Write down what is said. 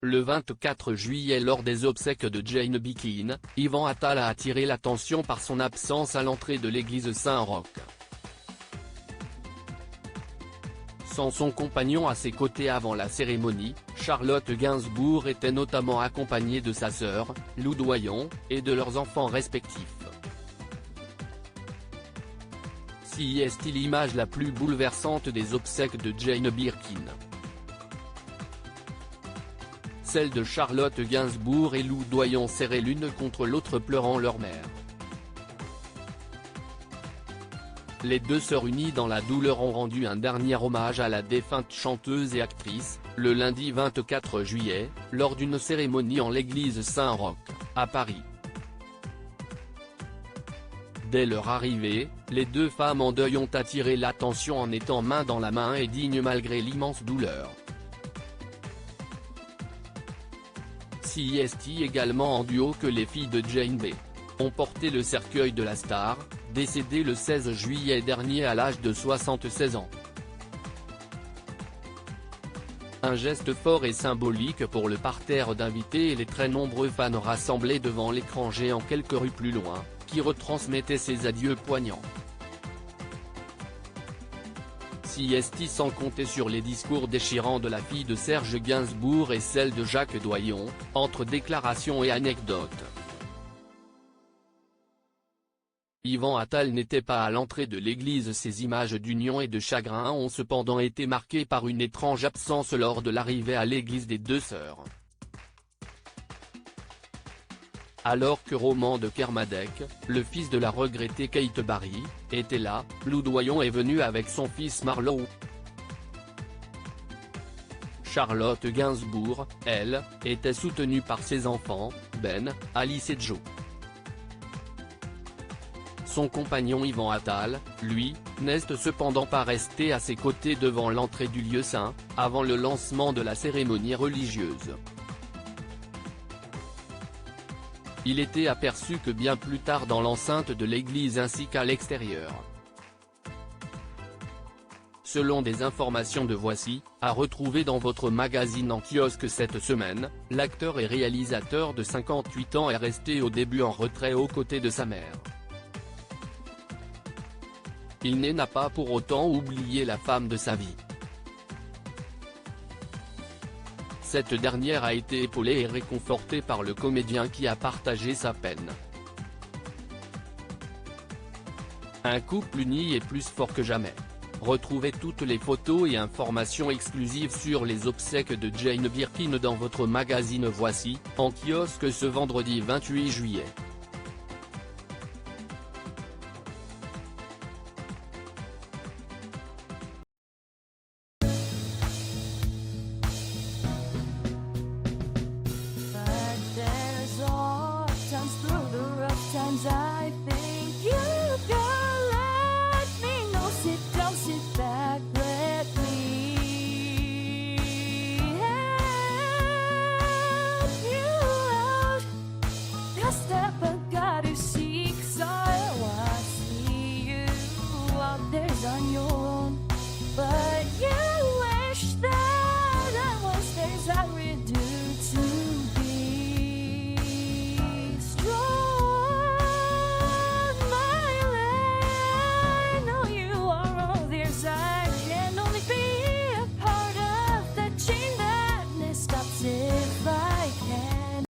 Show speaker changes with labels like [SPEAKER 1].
[SPEAKER 1] Le 24 juillet lors des obsèques de Jane Birkin, Yvan Attal a attiré l'attention par son absence à l'entrée de l'église Saint-Roch. Sans son compagnon à ses côtés avant la cérémonie, Charlotte Gainsbourg était notamment accompagnée de sa sœur, Lou Doyon, et de leurs enfants respectifs. Si est l'image la plus bouleversante des obsèques de Jane Birkin. Celle de Charlotte Gainsbourg et Lou Doyon serrées l'une contre l'autre pleurant leur mère. Les deux sœurs unies dans la douleur ont rendu un dernier hommage à la défunte chanteuse et actrice, le lundi 24 juillet, lors d'une cérémonie en l'église Saint-Roch, à Paris. Dès leur arrivée, les deux femmes en deuil ont attiré l'attention en étant main dans la main et dignes malgré l'immense douleur. Si est également en duo que les filles de Jane B. ont porté le cercueil de la star, décédée le 16 juillet dernier à l'âge de 76 ans. Un geste fort et symbolique pour le parterre d'invités et les très nombreux fans rassemblés devant l'écran géant quelques rues plus loin, qui retransmettaient ces adieux poignants. Si est sans compter sur les discours déchirants de la fille de Serge Gainsbourg et celle de Jacques Doyon, entre déclarations et anecdotes. Yvan Attal n'était pas à l'entrée de l'église. Ces images d'union et de chagrin ont cependant été marquées par une étrange absence lors de l'arrivée à l'église des deux sœurs. Alors que Roman de Kermadec, le fils de la regrettée Kate Barry, était là, Lou Doyon est venue avec son fils Marlowe. Charlotte Gainsbourg, elle, était soutenue par ses enfants, Ben, Alice et Joe. Son compagnon Yvan Attal, lui, n'est cependant pas resté à ses côtés devant l'entrée du lieu saint, avant le lancement de la cérémonie religieuse. Il était aperçu que bien plus tard dans l'enceinte de l'église ainsi qu'à l'extérieur. Selon des informations de Voici, à retrouver dans votre magazine en kiosque cette semaine, l'acteur et réalisateur de 58 ans est resté au début en retrait aux côtés de sa mère. Il n'a pas pour autant oublié la femme de sa vie. Cette dernière a été épaulée et réconfortée par le comédien qui a partagé sa peine. Un couple uni est plus fort que jamais. Retrouvez toutes les photos et informations exclusives sur les obsèques de Jane Birkin dans votre magazine Voici, en kiosque ce vendredi 28 juillet.